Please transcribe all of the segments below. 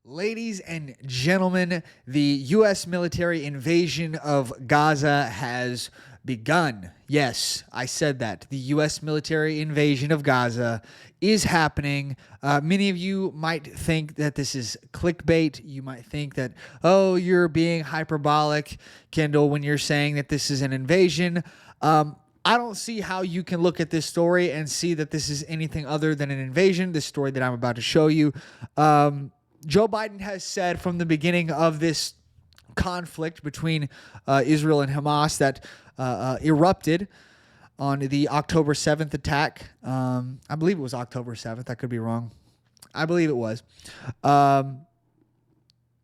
Ladies and gentlemen, the U.S. military invasion of Gaza has begun. Yes, I said that. The U.S. military invasion of Gaza is happening. Many of you might think that this is clickbait. You might think that, oh, you're being hyperbolic, Kendall, when you're saying that this is an invasion. I don't see how you can look at this story and see that this is anything other than an invasion, this story that I'm about to show you. Joe Biden has said from the beginning of this conflict between Israel and Hamas that erupted on the October 7th attack. I believe it was October 7th. I could be wrong. I believe it was.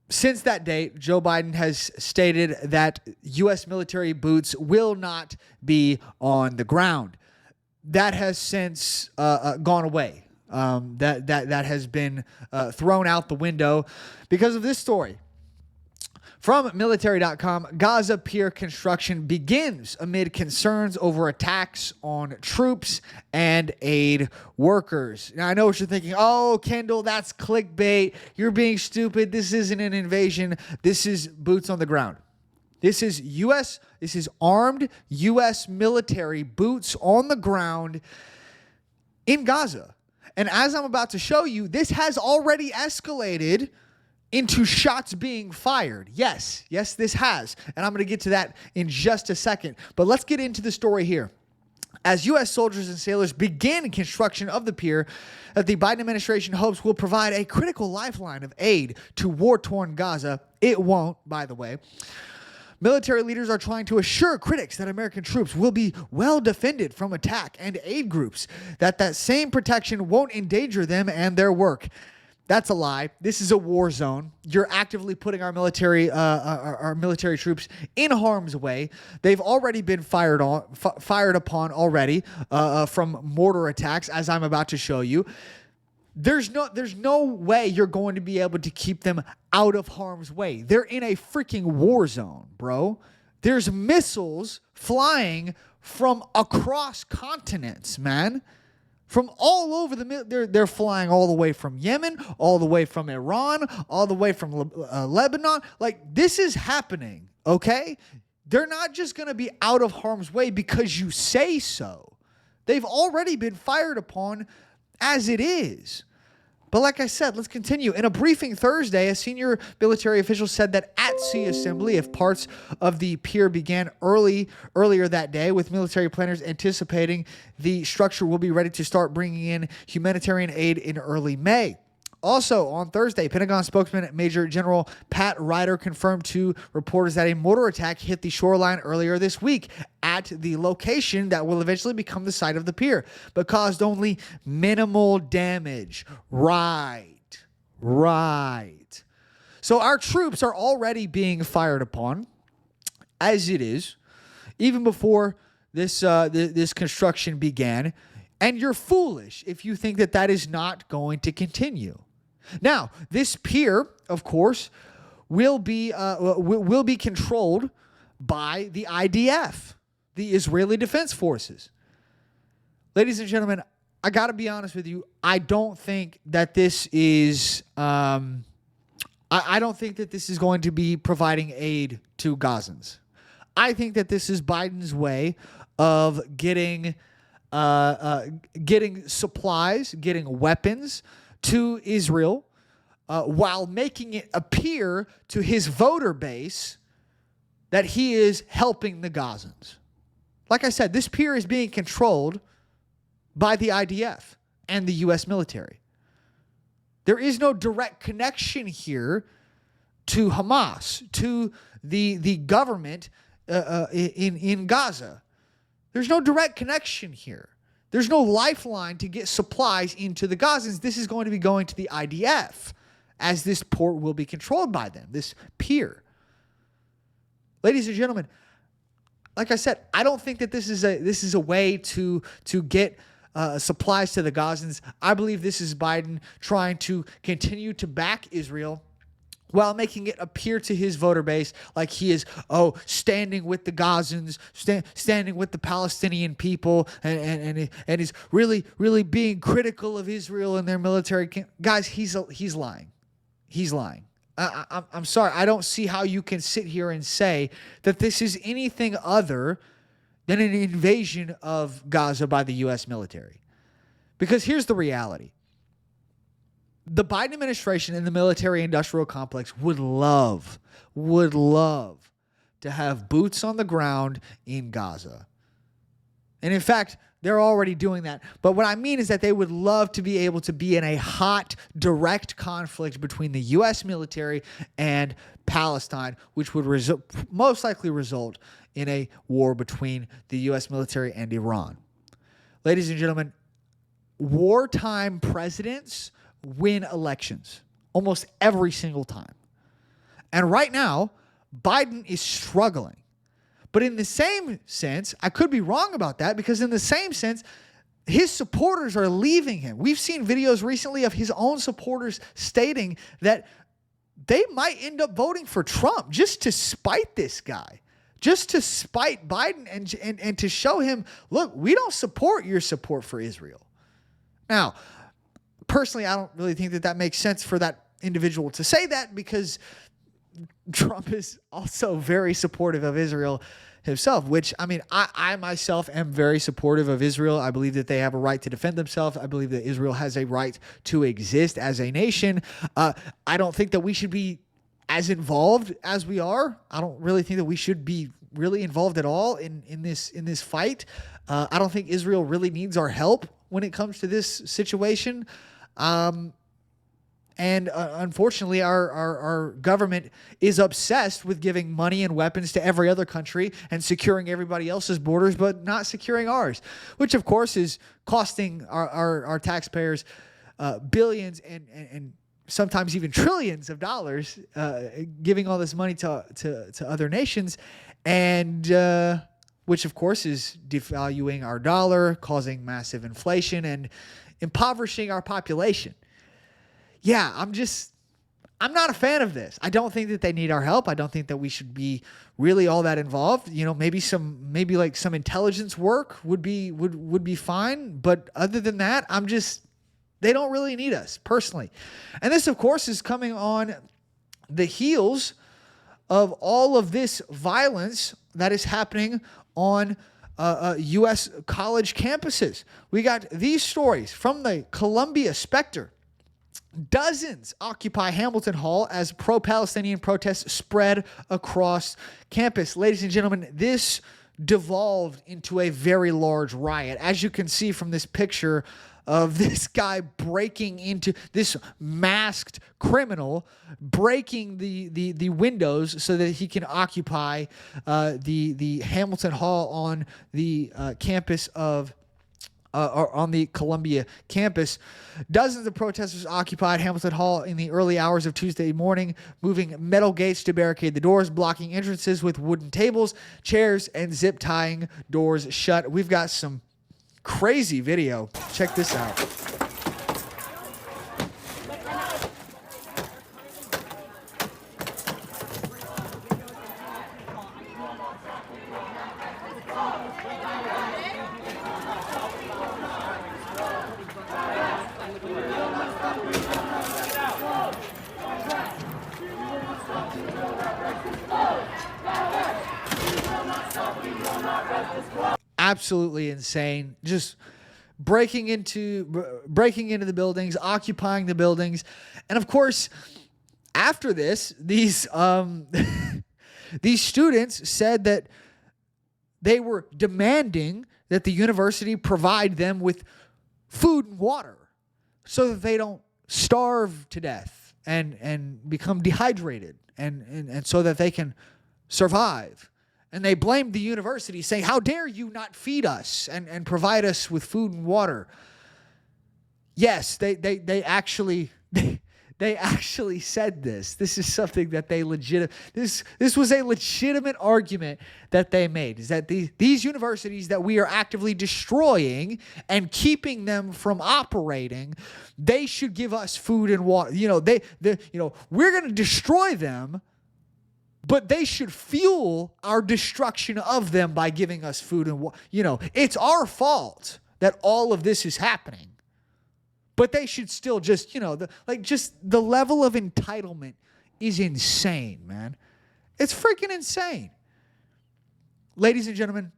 Since that date, Joe Biden has stated that U.S. military boots will not be on the ground. That has since gone away. That has been thrown out the window because of this story. From military.com, Gaza pier construction begins amid concerns over attacks on troops and aid workers. Now, I know what you're thinking. Oh, Kendall, that's clickbait. You're being stupid. This isn't an invasion. This is boots on the ground. This is armed U.S. military boots on the ground in Gaza. And as I'm about to show you, this has already escalated into shots being fired. Yes, this has. And I'm going to get to that in just a second. But let's get into the story here. As U.S. soldiers and sailors begin construction of the pier that the Biden administration hopes will provide a critical lifeline of aid to war-torn Gaza, it won't, by the way. Military leaders are trying to assure critics that American troops will be well defended from attack and aid groups, that same protection won't endanger them and their work. That's a lie. This is a war zone. You're actively putting our military troops in harm's way. They've already been fired upon already from mortar attacks, as I'm about to show you. There's no way you're going to be able to keep them out of harm's way. They're in a freaking war zone, bro. There's missiles flying from across continents, man. From all over they're flying all the way from Yemen, all the way from Iran, all the way from Lebanon. Like, this is happening, okay? They're not just going to be out of harm's way because you say so. They've already been fired upon as it is. But like I said, let's continue. In a briefing Thursday, a senior military official said that at-sea assembly of parts of the pier began earlier that day, with military planners anticipating the structure will be ready to start bringing in humanitarian aid in early May. Also, on Thursday, Pentagon spokesman Major General Pat Ryder confirmed to reporters that a mortar attack hit the shoreline earlier this week at the location that will eventually become the site of the pier, but caused only minimal damage. Right. So our troops are already being fired upon, as it is, even before this construction began, and you're foolish if you think that is not going to continue. Now, this pier, of course, will be controlled by the IDF, the Israeli Defense Forces. Ladies and gentlemen, I got to be honest with you. I don't think that this is I don't think that this is going to be providing aid to Gazans. I think that this is Biden's way of getting supplies, getting weapons to Israel, while making it appear to his voter base that he is helping the Gazans. Like I said, this pier is being controlled by the IDF and the U.S. military. There is no direct connection here to Hamas, to the government in Gaza. There's no direct connection here. There's no lifeline to get supplies into the Gazans. This is going to be going to the IDF, as this port will be controlled by them, this pier. Ladies and gentlemen, like I said, I don't think that this is a way to get supplies to the Gazans. I believe this is Biden trying to continue to back Israel while making it appear to his voter base like he is, standing with the Gazans, standing with the Palestinian people, and is really, really being critical of Israel and their military. Guys, he's lying. he's lying. I'm sorry. I don't see how you can sit here and say that this is anything other than an invasion of Gaza by the U.S. military. Because here's the reality. The Biden administration and the military-industrial complex would love to have boots on the ground in Gaza. And in fact, they're already doing that. But what I mean is that they would love to be able to be in a hot, direct conflict between the U.S. military and Palestine, which would most likely result in a war between the U.S. military and Iran. Ladies and gentlemen, wartime presidents win elections almost every single time. And right now, Biden is struggling. But in the same sense, I could be wrong about that, because in the same sense, his supporters are leaving him. We've seen videos recently of his own supporters stating that they might end up voting for Trump just to spite this guy, just to spite Biden and to show him, look, we don't support your support for Israel. Now, personally, I don't really think that makes sense for that individual to say that, because Trump is also very supportive of Israel himself, which, I mean, I myself am very supportive of Israel. I believe that they have a right to defend themselves. I believe that Israel has a right to exist as a nation. I don't think that we should be as involved as we are. I don't really think that we should be really involved at all in this fight. I don't think Israel really needs our help when it comes to this situation. And unfortunately, our government is obsessed with giving money and weapons to every other country and securing everybody else's borders, but not securing ours, which, of course, is costing our taxpayers billions and sometimes even trillions of dollars, giving all this money to other nations, and which, of course, is devaluing our dollar, causing massive inflation, and impoverishing our population. Yeah, I'm not a fan of this. I don't think that they need our help. I don't think that we should be really all that involved. You know, maybe some intelligence work would be fine. But other than that, they don't really need us personally. And this, of course, is coming on the heels of all of this violence that is happening on U.S. college campuses. We got these stories from the Columbia Spectre. Dozens occupy Hamilton Hall as pro-Palestinian protests spread across campus. Ladies and gentlemen, this devolved into a very large riot. As you can see from this picture of this guy breaking into this masked criminal, breaking the windows so that he can occupy the Hamilton Hall on the campus of or on the Columbia campus. Dozens of protesters occupied Hamilton Hall in the early hours of Tuesday morning, moving metal gates to barricade the doors, blocking entrances with wooden tables, chairs, and zip tying doors shut. We've got some crazy video. Check this out. Absolutely insane. Just breaking into the buildings, occupying the buildings. And of course, after this, these students said that they were demanding that the university provide them with food and water so that they don't starve to death and become dehydrated and so that they can survive. And they blamed the university, saying, how dare you not feed us and provide us with food and water? Yes, they actually said this. This is something that this was a legitimate argument that they made, is that these universities that we are actively destroying and keeping them from operating, they should give us food and water. We're going to destroy them, but they should fuel our destruction of them by giving us food and water. It's our fault that all of this is happening. But they should still just, just the level of entitlement is insane, man. It's freaking insane. Ladies and gentlemen,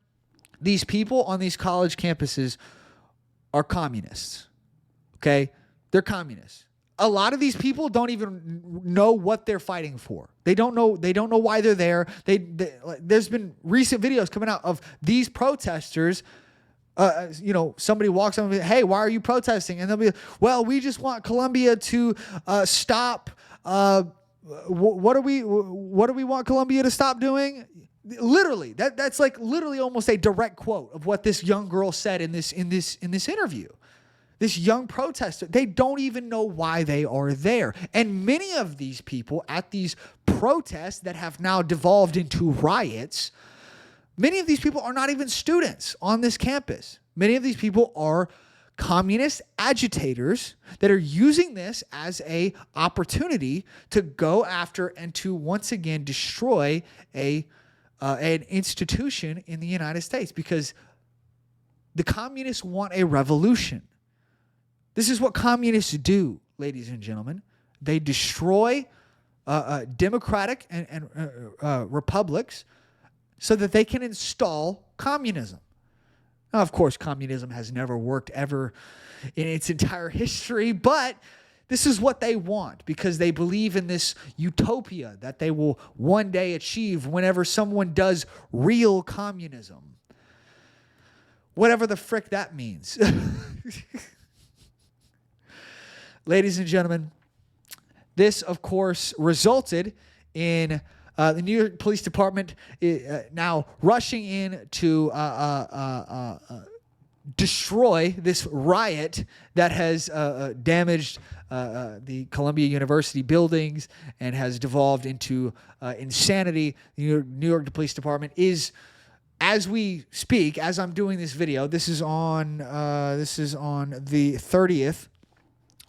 these people on these college campuses are communists. Okay? They're communists. A lot of these people don't even know what they're fighting for. They don't know why they're there. There's been recent videos coming out of these protesters. Somebody walks up and says, "Hey, why are you protesting?" And they'll be, "Well, we just want Colombia to stop. What do we want Colombia to stop doing?" Literally, that's like literally almost a direct quote of what this young girl said in this interview. This young protester, they don't even know why they are there. And many of these people at these protests that have now devolved into riots, many of these people are not even students on this campus. Many of these people are communist agitators that are using this as an opportunity to go after and to once again destroy an institution in the United States, because the communists want a revolution. This is what communists do, ladies and gentlemen. They destroy democratic and republics so that they can install communism. Now, of course, communism has never worked ever in its entire history, but this is what they want because they believe in this utopia that they will one day achieve whenever someone does real communism. Whatever the frick that means. Ladies and gentlemen, this, of course, resulted in the New York Police Department now rushing in to destroy this riot that has damaged the Columbia University buildings and has devolved into insanity. The New York Police Department is, as we speak, as I'm doing this video, this is on the 30th.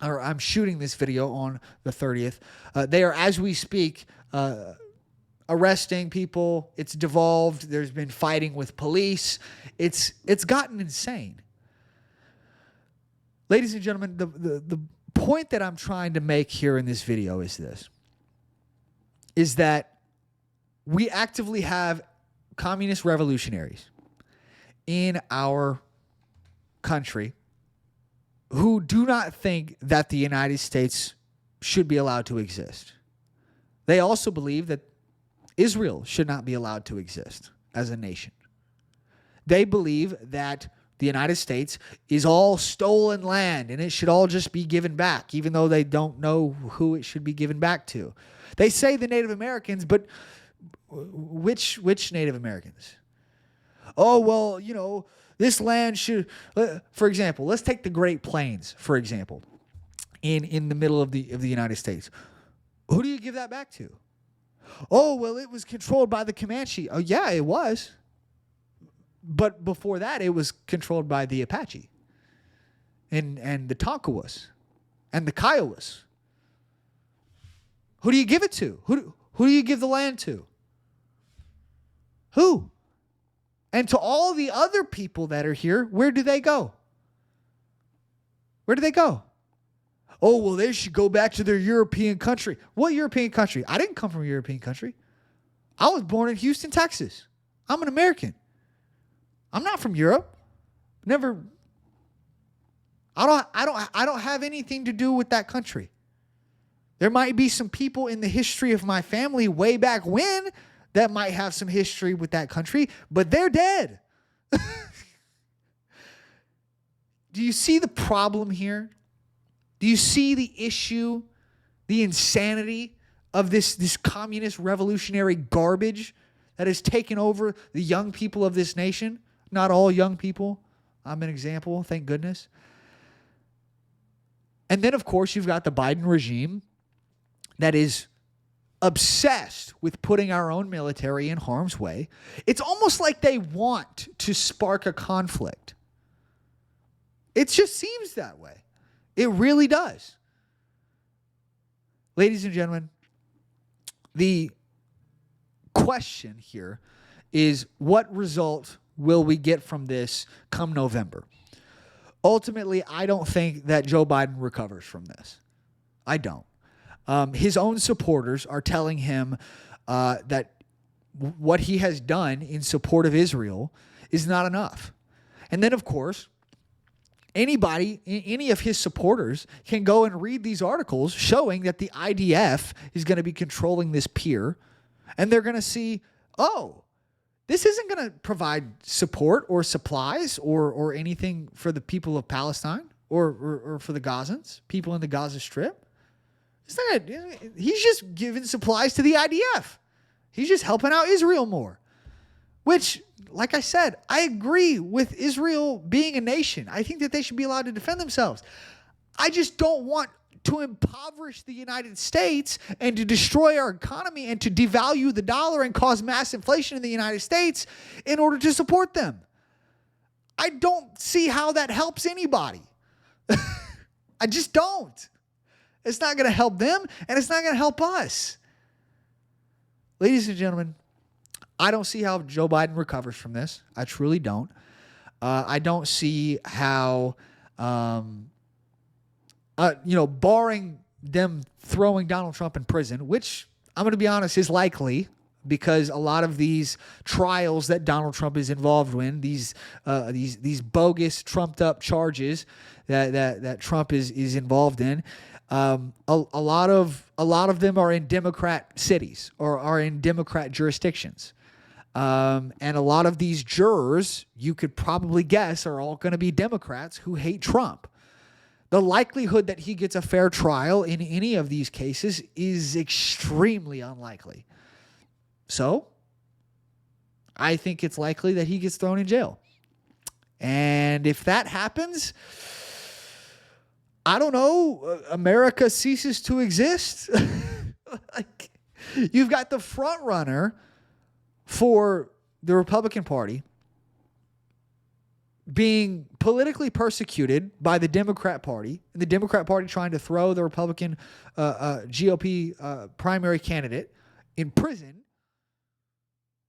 Or I'm shooting this video on the 30th. They are, as we speak, arresting people. It's devolved. There's been fighting with police. It's gotten insane. Ladies and gentlemen, the point that I'm trying to make here in this video is this. Is that we actively have communist revolutionaries in our country who do not think that the United States should be allowed to exist. They also believe that Israel should not be allowed to exist as a nation. They believe that the United States is all stolen land and it should all just be given back, even though they don't know who it should be given back to. They say the Native Americans, but which Native Americans? Oh, well, this land should, for example, let's take the Great Plains, for example, in the middle of the United States. Who do you give that back to? Oh, well, it was controlled by the Comanche. Oh, yeah, it was. But before that, it was controlled by the Apache and the Tonkawas and the Kiowas. Who do you give it to? Who do you give the land to? Who? And to all the other people that are here, where do they go? Where do they go? Oh, well, they should go back to their European country. What European country? I didn't come from a European country. I was born in Houston, Texas. I'm an American. I'm not from Europe. Never. I don't have anything to do with that country. There might be some people in the history of my family way back when that might have some history with that country, but they're dead. Do you see the problem here? Do you see the issue, the insanity of this communist revolutionary garbage that has taken over the young people of this nation? Not all young people. I'm an example, thank goodness. And then, of course, you've got the Biden regime that is obsessed with putting our own military in harm's way. It's almost like they want to spark a conflict. It just seems that way. It really does. Ladies and gentlemen, the question here is, what result will we get from this come November? ultimately, I don't think that Joe Biden recovers from this. I don't. His own supporters are telling him that what he has done in support of Israel is not enough. And then, of course, any of his supporters can go and read these articles showing that the IDF is going to be controlling this pier, and they're going to see, oh, this isn't going to provide support or supplies or anything for the people of Palestine or for the Gazans, people in the Gaza Strip. It's not, he's just giving supplies to the IDF. He's just helping out Israel more, which, like I said, I agree with Israel being a nation. I think that they should be allowed to defend themselves. I just don't want to impoverish the United States and to destroy our economy and to devalue the dollar and cause mass inflation in the United States in order to support them. I don't see how that helps anybody. I just don't. It's not going to help them, and it's not going to help us. Ladies and gentlemen, I don't see how Joe Biden recovers from this. I truly don't. I don't see how, barring them throwing Donald Trump in prison, which I'm going to be honest is likely because a lot of these trials that Donald Trump is involved in, these bogus, trumped-up charges that Trump is involved in. A lot of them are in Democrat cities or are in Democrat jurisdictions. And a lot of these jurors, you could probably guess, are all going to be Democrats who hate Trump. The likelihood that he gets a fair trial in any of these cases is extremely unlikely. So, I think it's likely that he gets thrown in jail. And if that happens, I don't know, America ceases to exist. Like, you've got the front runner for the Republican Party being politically persecuted by the Democrat Party, and the Democrat Party trying to throw the Republican GOP primary candidate in prison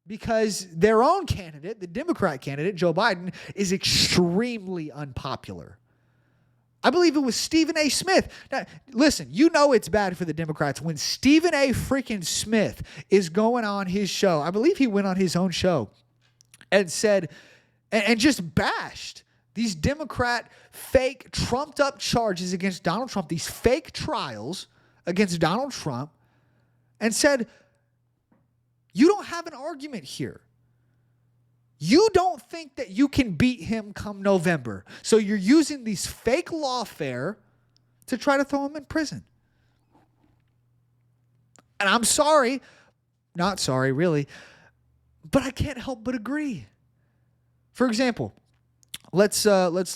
because their own candidate, the Democrat candidate, Joe Biden, is extremely unpopular. I believe it was Stephen A. Smith. Now, listen, you know it's bad for the Democrats when Stephen A. freaking Smith is going on his show. I believe he went on his own show and said, and just bashed these Democrat fake trumped up charges against Donald Trump, these fake trials against Donald Trump, and said, you don't have an argument here. You don't think that you can beat him come November. So you're using these fake lawfare to try to throw him in prison. And I'm sorry, not sorry really, but I can't help but agree. For example, let's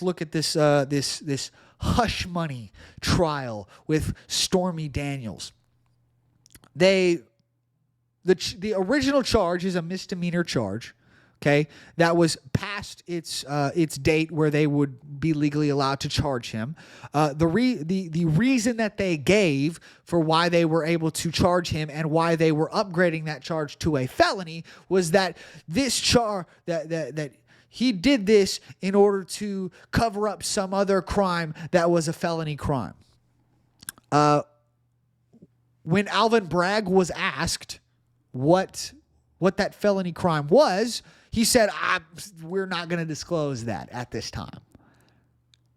look at this hush money trial with Stormy Daniels. The original charge is a misdemeanor charge. Okay, that was past its date where they would be legally allowed to charge him. The reason that they gave for why they were able to charge him and why they were upgrading that charge to a felony was that this that he did this in order to cover up some other crime that was a felony crime. When Alvin Bragg was asked what that felony crime was, he said, we're not going to disclose that at this time.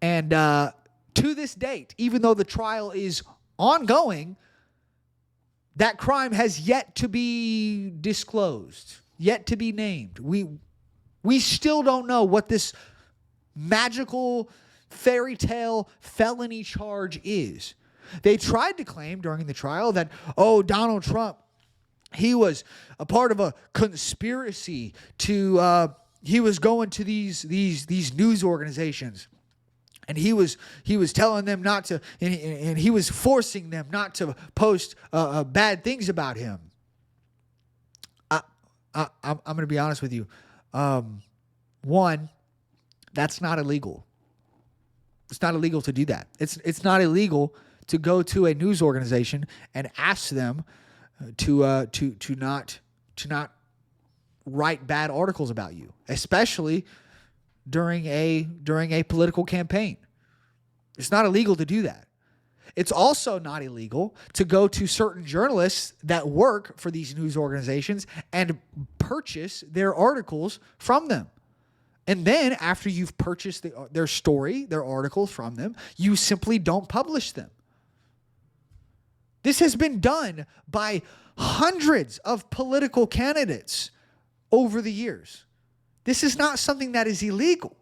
And to this date, even though the trial is ongoing, that crime has yet to be disclosed, yet to be named. We still don't know what this magical fairy tale felony charge is. They tried to claim during the trial that, Donald Trump, he was a part of a conspiracy to, he was going to these news organizations and he was telling them not to, and he was forcing them not to post bad things about him. I'm going to be honest with you. One, that's not illegal. It's not illegal to do that. It's not illegal to go to a news organization and ask them to not write bad articles about you, especially during a political campaign. It's not illegal to do that. It's also not illegal to go to certain journalists that work for these news organizations and purchase their articles from them. And then after you've purchased their story, their articles from them, you simply don't publish them. This has been done by hundreds of political candidates over the years. This is not something that is illegal.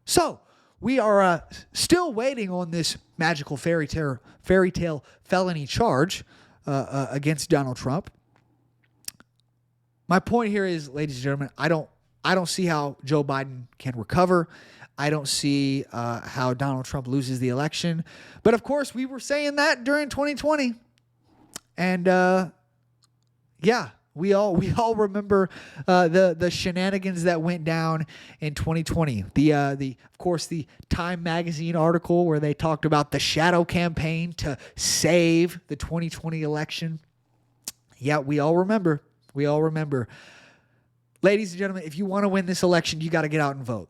So, we are still waiting on this magical fairy tale felony charge against Donald Trump. My point here is, ladies and gentlemen, I don't see how Joe Biden can recover. I don't see how Donald Trump loses the election. But of course, we were saying that during 2020, and we all remember the shenanigans that went down in 2020. Of course the Time magazine article where they talked about the shadow campaign to save the 2020 election. Yeah, we all remember. Ladies and gentlemen, if you want to win this election, you got to get out and vote.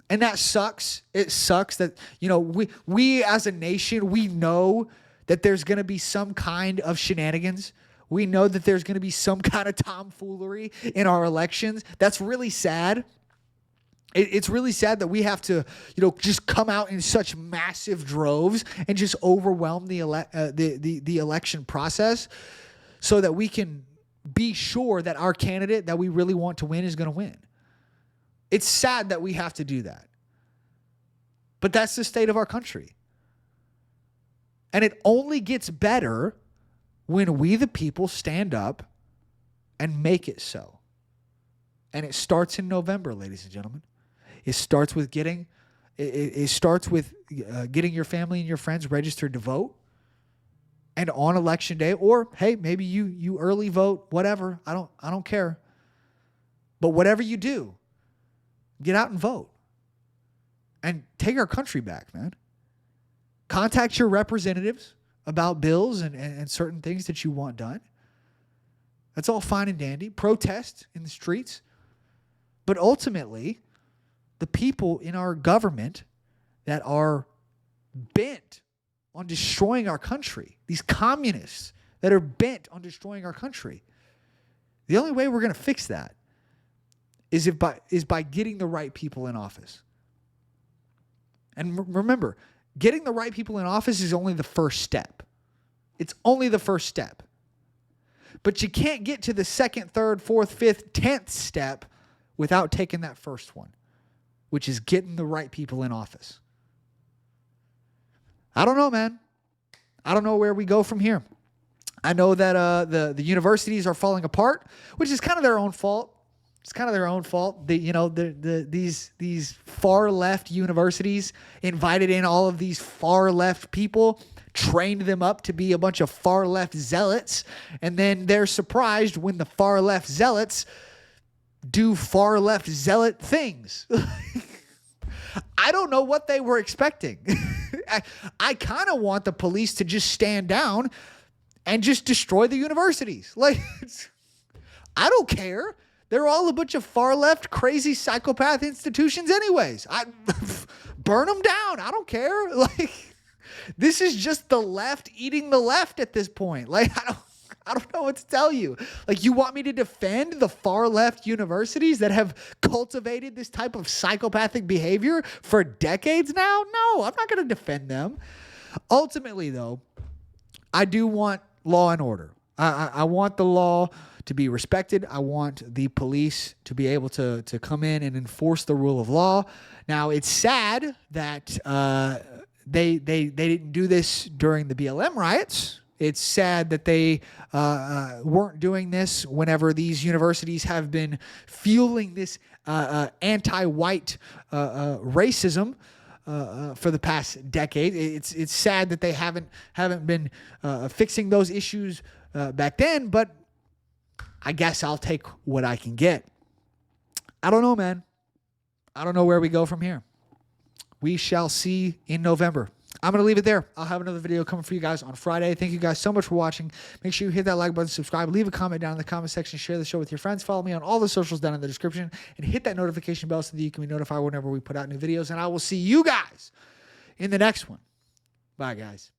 And that sucks. It sucks that, we as a nation, we know that there's going to be some kind of shenanigans. We know that there's going to be some kind of tomfoolery in our elections. That's really sad. It's really sad that we have to, just come out in such massive droves and just overwhelm the election process so that we can be sure that our candidate that we really want to win is going to win. It's sad that we have to do that. But that's the state of our country. And it only gets better when we, the people, stand up and make it so. And it starts in November, ladies and gentlemen. It starts with getting your family and your friends registered to vote. And on election day, or hey, maybe you early vote, whatever. I don't care. But whatever you do, get out and vote. And take our country back, man. Contact your representatives about bills and certain things that you want done. That's all fine and dandy. Protest in the streets. But ultimately, the people in our government that are bent on destroying our country, these communists that are bent on destroying our country, the only way we're going to fix that is by getting the right people in office. And remember, getting the right people in office is only the first step. It's only the first step. But you can't get to the second, third, fourth, fifth, 10th step without taking that first one, which is getting the right people in office. I don't know, man. I don't know where we go from here. I know that the universities are falling apart, which is kind of their own fault. It's kind of their own fault. These far left universities invited in all of these far left people, trained them up to be a bunch of far left zealots, and then they're surprised when the far left zealots do far left zealot things. I don't know what they were expecting. I kind of want the police to just stand down and just destroy the universities. I don't care. They're all a bunch of far-left, crazy psychopath institutions anyways. Burn them down. I don't care. This is just the left eating the left at this point. I don't know what to tell you. You want me to defend the far-left universities that have cultivated this type of psychopathic behavior for decades now? No, I'm not going to defend them. Ultimately, though, I do want law and order. I want the law to be respected. I want the police to be able to come in and enforce the rule of law. Now, it's sad that they didn't do this during the BLM riots. It's sad that they weren't doing this whenever these universities have been fueling this anti-white racism for the past decade. It's sad that they haven't been fixing those issues back then, but I guess I'll take what I can get. I don't know, man. I don't know where we go from here. We shall see in November. I'm going to leave it there. I'll have another video coming for you guys on Friday. Thank you guys so much for watching. Make sure you hit that like button, subscribe, leave a comment down in the comment section, share the show with your friends, follow me on all the socials down in the description, and hit that notification bell so that you can be notified whenever we put out new videos. And I will see you guys in the next one. Bye, guys.